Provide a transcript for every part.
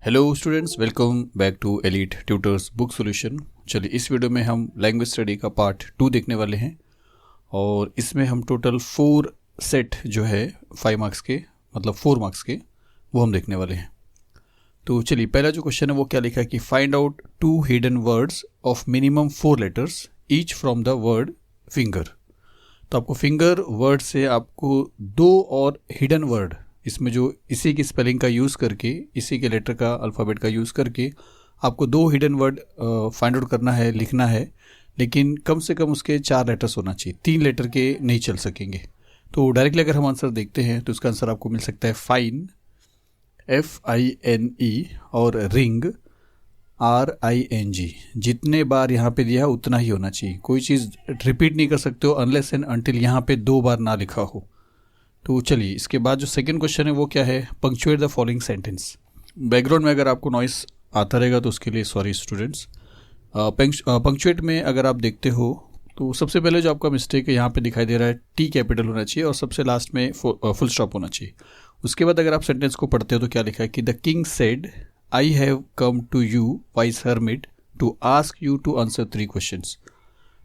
Hello students, welcome back to elite tutors book solution. चलिए, इस video में हम लैंग्वेज स्टडी का पार्ट 2 देखने वाले हैं और इसमें हम टोटल 4 सेट जो है 5 मार्क्स के, मतलब 4 मार्क्स के, वो हम देखने वाले हैं। तो चलिए, पहला जो क्वेश्चन है वो क्या लिखा है कि find out 2 hidden words of minimum 4 letters each from the word finger. तो आपको फिंगर वर्ड से आपको 2 और हिडन वर्ड, इसमें जो इसी की स्पेलिंग का यूज़ करके, इसी के लेटर का अल्फ़ाबेट का यूज़ करके आपको 2 हिडन वर्ड फाइंड आउट करना है, लिखना है। लेकिन कम से कम उसके 4 लेटर्स होना चाहिए, 3 लेटर के नहीं चल सकेंगे। तो डायरेक्टली अगर हम आंसर देखते हैं तो इसका आंसर आपको मिल सकता है फाइन, FINE, और रिंग, RING। जितने बार यहाँ पे दिया है उतना ही होना चाहिए, कोई चीज़ रिपीट नहीं कर सकते हो अनलेस एंड अनटिल यहाँ पे 2 बार ना लिखा हो। तो चलिए, इसके बाद जो सेकंड क्वेश्चन है वो क्या है, punctuate the following sentence. Background में अगर आपको नॉइस आता रहेगा तो उसके लिए सॉरी स्टूडेंट्स। पंक्चुएट में अगर आप देखते हो तो सबसे पहले जो आपका मिस्टेक है यहाँ पे दिखाई दे रहा है, T कैपिटल होना चाहिए और सबसे लास्ट में फुल स्टॉप होना चाहिए। उसके बाद अगर आप सेंटेंस को पढ़ते हो तो क्या लिखा है कि the king said I have come to you wise hermit to ask you to answer 3 questions.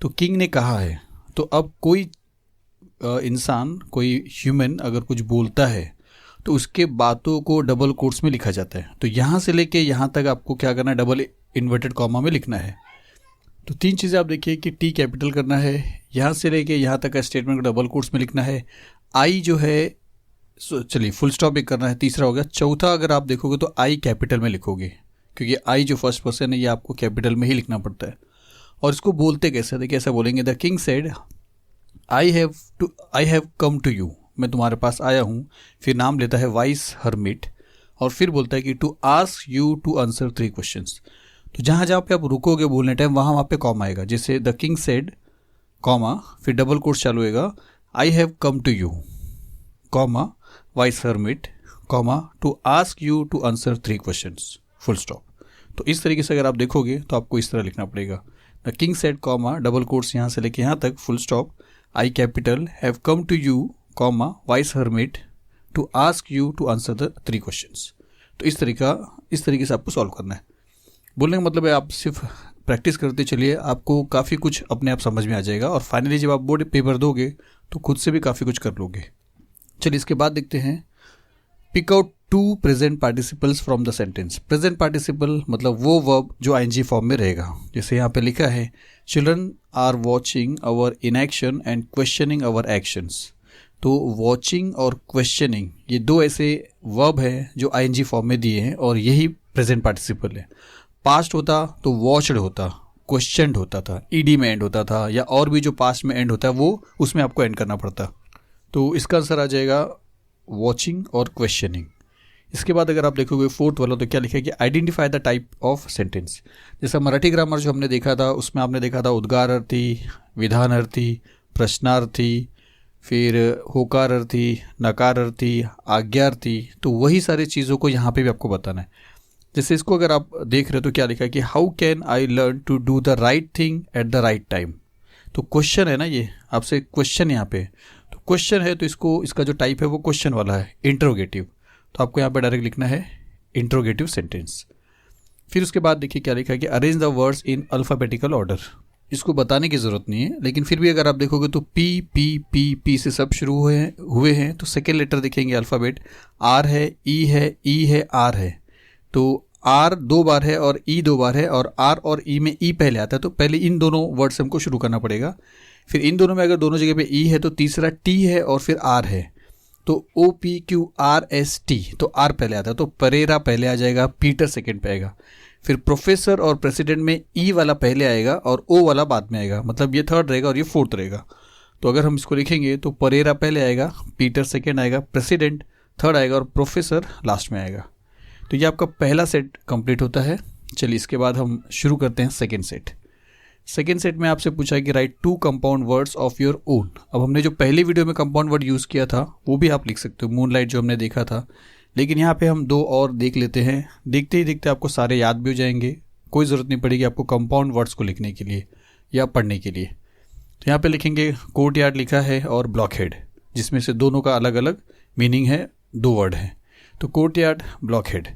तो किंग ने कहा है, तो अब कोई इंसान, कोई ह्यूमन अगर कुछ बोलता है तो उसके बातों को डबल कोट्स में लिखा जाता है। तो यहाँ से लेके यहाँ तक आपको क्या करना है, डबल इन्वर्टेड कॉमा में लिखना है। तो 3 चीज़ें आप देखिए कि टी कैपिटल करना है, यहाँ से लेके यहाँ तक का स्टेटमेंट को डबल कोट्स में लिखना है, आई जो है चलिए फुल स्टॉप भी करना है, तीसरा हो गया। चौथा अगर आप देखोगे तो आई कैपिटल में लिखोगे, क्योंकि आई जो फर्स्ट पर्सन है ये आपको कैपिटल में ही लिखना पड़ता है। और इसको बोलते कैसे, देखिए ऐसा बोलेंगे, the king said I have come to you, मैं तुम्हारे पास आया हूँ। फिर नाम लेता है वाइस हर्मिट और फिर बोलता है कि to ask you to answer 3 questions. तो जहाँ जहाँ पे आप रुकोगे बोलने टाइम वहाँ पे कॉमा आएगा, जैसे द किंग सेड कॉमा, फिर डबल कोट्स चालू होएगा, I have come to you comma wise hermit comma to ask you to answer 3 questions, full stop. तो इस तरीके से अगर आप देखोगे तो आपको इस तरह लिखना पड़ेगा, the king said comma, double quotes यहाँ से लेके यहाँ तक, full stop, I capital, have come to you comma wise hermit to ask you to answer the 3 questions. तो इस तरीके से आपको सॉल्व करना है। बोलने का मतलब है आप सिर्फ प्रैक्टिस करते चलिए, आपको काफ़ी कुछ अपने आप समझ में आ जाएगा और फाइनली जब आप बोर्ड पेपर दोगे तो खुद से भी काफ़ी कुछ कर लोगे। चलिए, इसके बाद देखते हैं, pick out 2 present participles from the sentence. Present participle मतलब वो वर्ब जो ING फॉर्म में रहेगा। जैसे यहाँ पे लिखा है, children are watching our inaction and questioning our actions. तो वॉचिंग और क्वेश्चनिंग ये 2 ऐसे वर्ब हैं जो ING फॉर्म में दिए हैं और यही प्रेजेंट पार्टिसिपल है। पास्ट होता तो वॉच्ड होता, क्वेश्चनड होता था, ED में एंड होता था, या और भी जो पास्ट में एंड होता है वो उसमें आपको एंड करना पड़ता। तो इसका आंसर आ जाएगा वॉचिंग और क्वेश्चनिंग। इसके बाद अगर आप देखोगे 4th वाला तो क्या लिखा है कि identify the type of sentence. जैसा मराठी ग्रामर जो हमने देखा था उसमें आपने देखा था उद्गारार्थी, विधानार्थी, प्रश्नार्थी, फिर होकारार्थी, नकारार्थी, आज्ञार्थी। तो वही सारी चीज़ों को यहाँ पे भी आपको बताना है। जैसे इसको अगर आप देख रहे हो तो क्या लिखा है कि how can I learn to do the right thing at the right time. तो क्वेश्चन है ना, ये आपसे क्वेश्चन यहाँ पे, तो क्वेश्चन है तो इसका जो टाइप है वो क्वेश्चन वाला है, इंट्रोगेटिव। तो आपको यहाँ पे डायरेक्ट लिखना है इंट्रोगेटिव सेंटेंस। फिर उसके बाद देखिए क्या लिखा है कि arrange the words in alphabetical order. इसको बताने की ज़रूरत नहीं है, लेकिन फिर भी अगर आप देखोगे तो P से सब शुरू हुए हैं। तो सेकेंड लेटर देखेंगे अल्फ़ाबेट, R है, E है, E है, R है। तो R 2 बार है और E 2 बार है और R और E में E पहले आता है। तो पहले इन दोनों वर्ड से हमको शुरू करना पड़ेगा। फिर इन दोनों में अगर दोनों जगह पे E है तो तीसरा T है और फिर R है। तो OPQRST, तो R पहले आता है, तो परेरा पहले आ जाएगा, पीटर सेकंड पे आएगा। फिर प्रोफेसर और प्रेसिडेंट में E वाला पहले आएगा और O वाला बाद में आएगा, मतलब ये 3rd रहेगा और ये 4th रहेगा। तो अगर हम इसको लिखेंगे तो परेरा पहले आएगा, पीटर सेकंड आएगा, प्रेसिडेंट 3rd आएगा और प्रोफेसर लास्ट में आएगा। तो ये आपका पहला सेट कंप्लीट होता है। चलिए, इसके बाद हम शुरू करते हैं सेकेंड सेट। सेकेंड सेट में आपसे पूछा है कि right 2 compound words of your own. अब हमने जो पहली वीडियो में कंपाउंड वर्ड यूज़ किया था वो भी आप लिख सकते हो, मूनलाइट जो हमने देखा था, लेकिन यहाँ पे हम 2 और देख लेते हैं। देखते ही देखते आपको सारे याद भी हो जाएंगे, कोई ज़रूरत नहीं पड़ेगी आपको कंपाउंड वर्ड्स को लिखने के लिए या पढ़ने के लिए। तो यहाँ पे लिखेंगे कोर्टयार्ड लिखा है और ब्लॉकहेड, जिसमें से दोनों का अलग अलग मीनिंग है, 2 वर्ड हैं। तो कोर्टयार्ड, ब्लॉकहेड।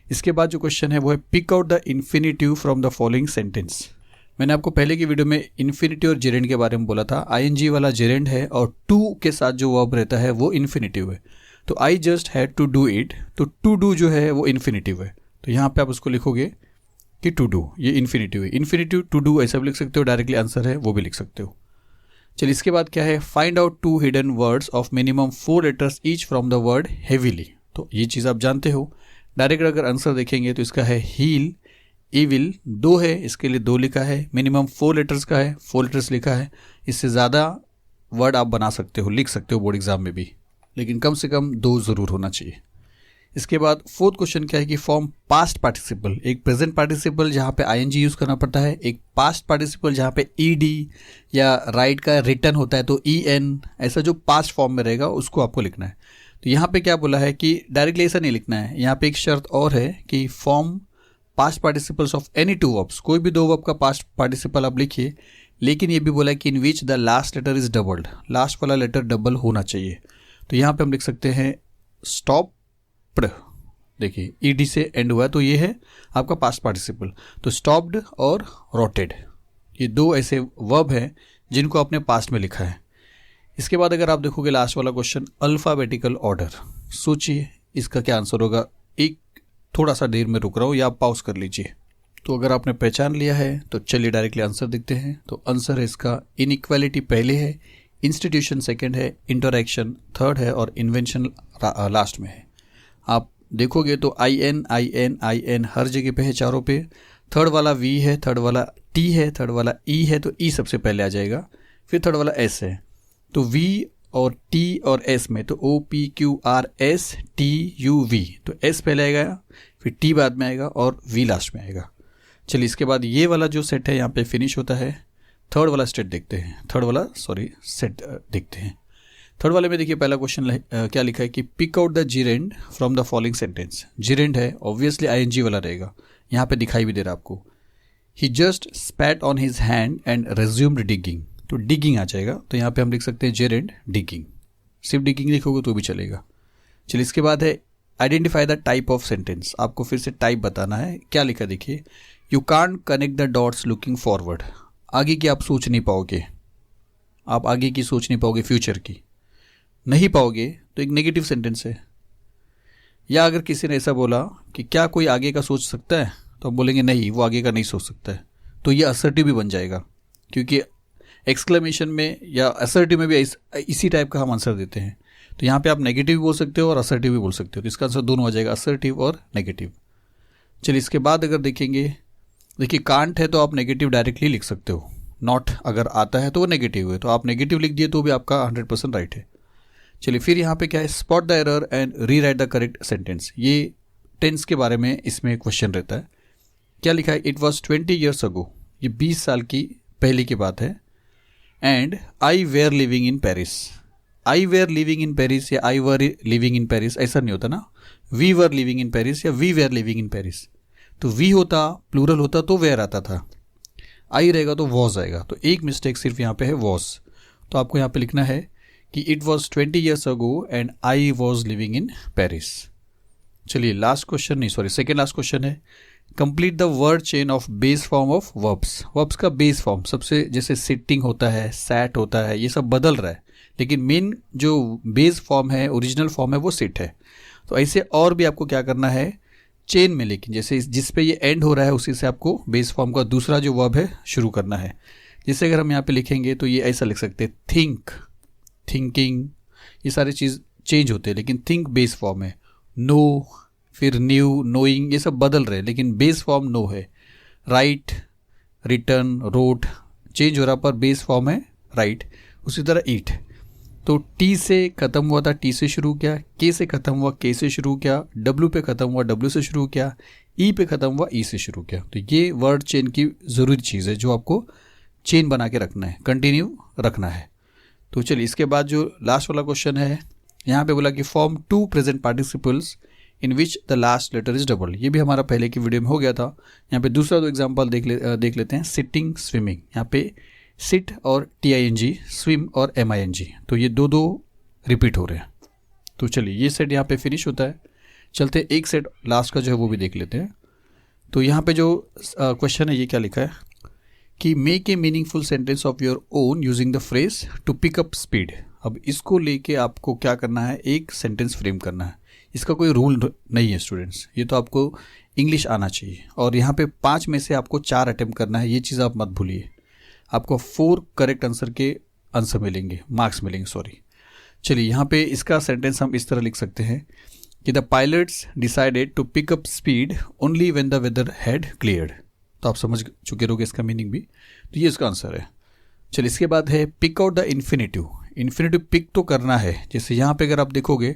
इसके बाद जो क्वेश्चन है वो है pick out the infinitive from the following sentence. मैंने आपको पहले की वीडियो में इन्फिनिटिव और जेरेंड के बारे में बोला था। आईएनजी वाला जेरेंड है और टू के साथ जो वर्ब रहता है वो इन्फिनिटिव है। तो I just had to do it, तो टू डू जो है वो इन्फिनिटिव है। तो यहाँ पे आप उसको लिखोगे कि टू डू, ये इन्फिनिटिव है। इन्फिनिटिव टू डू ऐसा भी लिख सकते हो, डायरेक्टली आंसर है वो भी लिख सकते हो। चलिए इसके बाद क्या है, find out 2 hidden words of minimum 4 letters each from the word heavily. तो ये चीज़ आप जानते हो। डायरेक्ट अगर आंसर देखेंगे तो इसका है हील, ईविल 2 है, इसके लिए 2 लिखा है। मिनिमम 4 लेटर्स का है, 4 लेटर्स लिखा है। इससे ज़्यादा वर्ड आप बना सकते हो, लिख सकते हो बोर्ड एग्जाम में भी, लेकिन कम से कम 2 ज़रूर होना चाहिए। इसके बाद फोर्थ क्वेश्चन क्या है कि फॉर्म पास्ट पार्टिसिपल, एक प्रेजेंट पार्टिसिपल जहाँ पे आईएनजी यूज़ करना पड़ता है, एक पास्ट पार्टिसिपल जहाँ पे ईडी या राइट का रिटर्न होता है तो ईएन, ऐसा जो पास्ट फॉर्म में रहेगा उसको आपको लिखना है। तो यहाँ पे क्या बोला है कि डायरेक्टली ऐसा नहीं लिखना है। यहाँ पे एक शर्त और है कि form past participles of any 2 verbs, कोई भी 2 वर्ब का पास्ट पार्टिसिपल आप लिखिए, लेकिन ये भी बोला है कि in which the last letter is doubled, last वाला लेटर डबल होना चाहिए। तो यहाँ पे हम लिख सकते हैं स्टॉप, देखिए ईडी से एंड हुआ है तो ये है आपका पास्ट पार्टिसिपल। तो स्टॉप्ड और रोटेड, ये 2 ऐसे वर्ब हैं जिनको आपने पास्ट में लिखा है। इसके बाद अगर आप देखोगे लास्ट वाला क्वेश्चन, अल्फ़ाबेटिकल ऑर्डर, सोचिए इसका क्या आंसर होगा। एक थोड़ा सा देर में रुक रहा हूँ या आप पॉज कर लीजिए। तो अगर आपने पहचान लिया है तो चलिए डायरेक्टली आंसर देखते हैं। तो आंसर है इसका इनइक्वालिटी पहले है, इंस्टीट्यूशन सेकेंड है, इंटरैक्शन थर्ड है और इन्वेंशन लास्ट में है। आप देखोगे तो आई एन हर जगह पे है, चारों पे। थर्ड वाला वी है, थर्ड वाला टी है, थर्ड वाला ई है, तो ई सबसे पहले आ जाएगा। फिर थर्ड वाला एस है, तो वी और टी और एस में तो O P Q R S T U V, तो एस पहले आएगा, फिर टी बाद में आएगा और वी लास्ट में आएगा। चलिए इसके बाद ये वाला जो सेट है यहाँ पे फिनिश होता है। थर्ड वाला सेट देखते हैं। थर्ड वाले में देखिए पहला क्वेश्चन क्या लिखा है कि pick out the gerund from the following sentence. Gerund है, ऑब्वियसली आईएनजी वाला रहेगा, यहाँ पे दिखाई भी दे रहा है आपको। He just spat on his hand and resumed digging, तो डिगिंग आ जाएगा। तो यहाँ पे हम लिख सकते हैं जीरेंड डिगिंग, सिर्फ डिगिंग लिखोगे तो भी चलेगा। चलिए इसके बाद है identify the type of sentence. आपको फिर से टाइप बताना है। क्या लिखा देखिए, you can't connect the dots looking forward, आगे की आप सोच नहीं पाओगे, आप आगे की सोच नहीं पाओगे, फ्यूचर की नहीं पाओगे, तो एक नेगेटिव सेंटेंस है। या अगर किसी ने ऐसा बोला कि क्या कोई आगे का सोच सकता है, तो हम बोलेंगे नहीं, वो आगे का नहीं सोच सकता है, तो ये असर्टिव भी बन जाएगा, क्योंकि एक्सक्लेमेशन में या असर्टिव में भी इसी टाइप का हम आंसर देते हैं। तो यहाँ पे आप नेगेटिव भी बोल सकते हो और असर्टिव भी बोल सकते हो, तो इसका आंसर दोनों आ जाएगा, असर्टिव और नेगेटिव। चलिए इसके बाद अगर देखेंगे, देखिए कांट है तो आप नेगेटिव डायरेक्टली लिख सकते हो, नॉट अगर आता है तो वो नेगेटिव है, तो आप नेगेटिव लिख दिए तो भी आपका 100% राइट है। चलिए फिर यहाँ पे क्या है, spot the error and rewrite the correct sentence. ये टेंस के बारे में इसमें क्वेश्चन रहता है। क्या लिखा है, इट वॉज 20 ईयर्स अगो, ये 20 साल की पहले की बात है। And I were living in Paris, I were living in Paris या I were living in Paris ऐसा नहीं होता ना, we were living in Paris या we were living in Paris. तो वी होता, प्लूरल होता तो वेयर आता था, आई रहेगा तो वॉज आएगा, तो एक मिस्टेक सिर्फ यहाँ पे है वॉज। तो आपको यहाँ पे लिखना है कि it was 20 years ago and I was living in Paris. चलिए लास्ट क्वेश्चन नहीं, सॉरी सेकेंड लास्ट क्वेश्चन है, complete the word chain of base form of verbs. Verbs का बेस फॉर्म, सबसे जैसे सिटिंग होता है, सैट होता है, ये सब बदल रहा है, लेकिन मेन जो बेस फॉर्म है, ओरिजिनल फॉर्म है वो सिट है। तो ऐसे और भी आपको क्या करना है, चेन में, लेकिन जैसे जिस पे ये एंड हो रहा है उसी से आपको बेस फॉर्म का दूसरा जो वर्ब है शुरू करना है। जैसे अगर हम यहाँ पे लिखेंगे तो ये ऐसा लिख सकते हैं, थिंक, थिंकिंग, ये सारी चीज़ चेंज होते हैं, लेकिन थिंक बेस फॉर्म है। नो, फिर न्यू, नोइंग, ये सब बदल रहे हैं, लेकिन बेस फॉर्म नो है। राइट, रिटर्न, रोट चेंज हो रहा पर बेस फॉर्म है राइट। उसी तरह ईट, तो टी से ख़त्म हुआ था, टी से शुरू किया, के से ख़त्म हुआ, के से शुरू किया, डब्ल्यू पे ख़त्म हुआ, डब्ल्यू से शुरू किया, ई पे ख़त्म हुआ, ई से शुरू किया। तो ये वर्ड चेन की ज़रूरी चीज़ है जो आपको चेन बना के रखना है, कंटिन्यू रखना है। तो चलिए इसके बाद जो लास्ट वाला क्वेश्चन है, यहाँ पे बोला कि form 2 present participles in which the last letter is double. ये भी हमारा पहले की वीडियो में हो गया था। यहाँ पे दूसरा 2 एग्जाम्पल देख लेते हैं। सिटिंग, स्विमिंग, यहाँ पे सिट और TING, स्विम और MING, तो ये 2 रिपीट हो रहे हैं। तो चलिए ये सेट यहाँ पे फिनिश होता है। चलते एक सेट लास्ट का जो है वो भी देख लेते हैं। तो यहाँ पे जो क्वेश्चन है ये क्या लिखा है कि make a meaningful sentence of your own using the phrase to pick up speed. अब इसको लेके आपको क्या करना है, एक सेंटेंस फ्रेम करना है। इसका कोई रूल नहीं है स्टूडेंट्स, ये तो आपको इंग्लिश आना चाहिए। और यहाँ पे 5 में से आपको 4 अटेम्प्ट करना है, ये चीज़ आप मत भूलिए। आपको 4 करेक्ट आंसर के आंसर मिलेंगे, मार्क्स मिलेंगे, सॉरी। चलिए यहाँ पे इसका सेंटेंस हम इस तरह लिख सकते हैं कि the pilots decided to pick up speed only when the weather had cleared. तो आप समझ चुके रहोगे इसका मीनिंग भी। तो ये इसका आंसर है। चलिए इसके बाद है pick out the infinitive. Infinitive pick तो करना है, जैसे यहाँ पे अगर आप देखोगे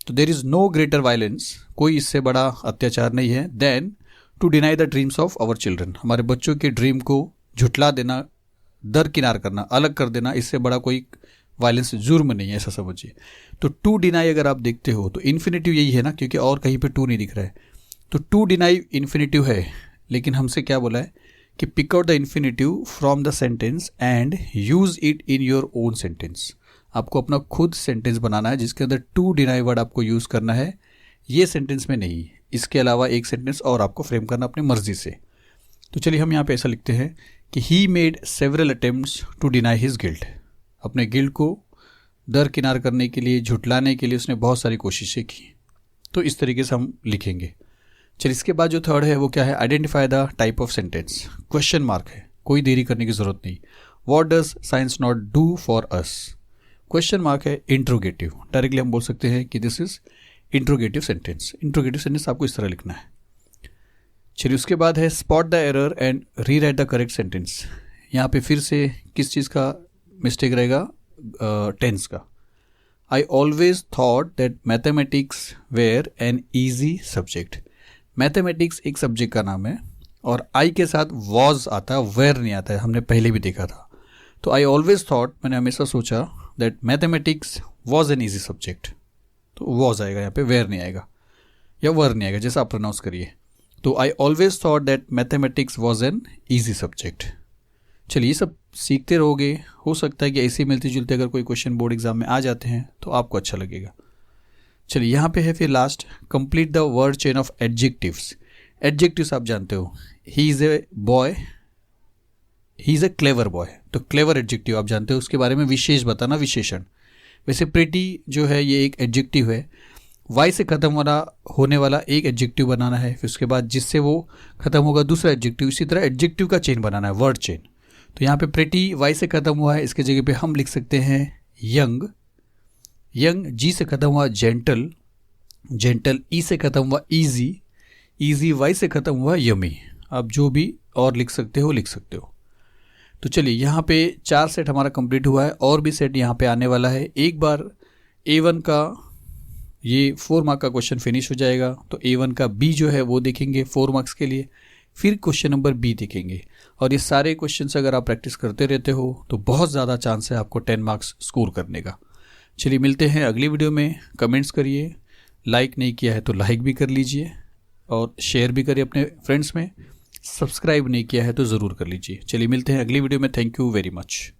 तो there is no greater violence, कोई इससे बड़ा अत्याचार नहीं है, than to deny the dreams of our children. हमारे बच्चों के ड्रीम को झुठला देना, दरकिनार करना, अलग कर देना, इससे बड़ा कोई वायलेंस जुर्म नहीं है, ऐसा समझिए। तो टू डिनाई अगर आप देखते हो तो इन्फिनेटिव यही है ना, क्योंकि और कहीं पे टू नहीं दिख रहा है। तो टू डिनाई इन्फिनेटिव है, लेकिन हमसे क्या बोला है कि pick out the infinitive from the sentence and use it in your own sentence. आपको अपना खुद सेंटेंस बनाना है जिसके अंदर टू डिनाई वर्ड आपको यूज़ करना है, ये सेंटेंस में नहीं। इसके अलावा एक सेंटेंस और आपको फ्रेम करना अपनी मर्जी से। तो चलिए हम यहाँ पे ऐसा लिखते हैं कि he made several attempts to deny his guilt. अपने गिल्ट को दरकिनार करने के लिए, झुटलाने के लिए उसने बहुत सारी कोशिशें की। तो इस तरीके से हम लिखेंगे। चलिए इसके बाद जो थर्ड है वो क्या है, identify the type of sentence. Question mark है, कोई देरी करने की जरूरत नहीं। What does science not do for us. Question mark है इंट्रोगेटिव, डायरेक्टली हम बोल सकते हैं कि this is interrogative sentence. Interrogative sentence आपको इस तरह लिखना है। चलिए उसके बाद है spot the error and rewrite the correct sentence. यहाँ पे फिर से किस चीज़ का मिस्टेक रहेगा, टेंस का। I always thought that mathematics were an easy subject. Mathematics एक सब्जेक्ट का नाम है और आई के साथ वॉज आता है, वेयर नहीं आता है, हमने पहले भी देखा था। तो आई ऑलवेज थॉट, मैंने हमेशा सोचा that mathematics was an easy subject. तो वॉज आएगा यहाँ पे, वेयर नहीं आएगा या वर नहीं आएगा, जैसा आप प्रोनाउंस करिए। तो आई always thought that mathematics was an easy subject. चलिए ये सब सीखते रहोगे, हो सकता है कि ऐसे मिलते जुलते अगर कोई क्वेश्चन बोर्ड एग्जाम में आ जाते हैं तो आपको अच्छा लगेगा। चलिए यहाँ पे है फिर last, complete the word chain of adjectives. Adjectives आप जानते हो, he is a boy, he is a clever boy. तो क्लेवर एडजेक्टिव आप जानते हो, उसके बारे में विशेष बताना, विशेषण। वैसे प्रेटी जो है ये एक एडजेक्टिव है, वाई से खत्म होने वाला एक एडजेक्टिव बनाना है, फिर उसके बाद जिससे वो खत्म होगा दूसरा एडजेक्टिव। इसी तरह एडजेक्टिव का चेन बनाना है, वर्ड चेन। तो यहाँ पे प्रेटी वाई से खत्म हुआ है, इसके जगह पे हम लिख सकते हैं यंग। यंग जी से खत्म हुआ जेंटल, जेंटल ई से खत्म हुआ ईजी, ईजी वाई से खत्म हुआ यमी। आप जो भी और लिख सकते हो लिख सकते हो। तो चलिए यहाँ पे 4 सेट हमारा कंप्लीट हुआ है, और भी सेट यहाँ पे आने वाला है। एक बार A1 का ये 4 मार्क का क्वेश्चन फिनिश हो जाएगा तो A1 का B जो है वो देखेंगे 4 मार्क्स के लिए, फिर क्वेश्चन नंबर B देखेंगे। और ये सारे क्वेश्चंस अगर आप प्रैक्टिस करते रहते हो तो बहुत ज़्यादा चांस है आपको 10 मार्क्स स्कोर करने का। चलिए मिलते हैं अगली वीडियो में। कमेंट्स करिए, लाइक नहीं किया है तो लाइक भी कर लीजिए और शेयर भी करिए अपने फ्रेंड्स में। सब्सक्राइब नहीं किया है तो ज़रूर कर लीजिए। चलिए मिलते हैं अगली वीडियो में। Thank you very much.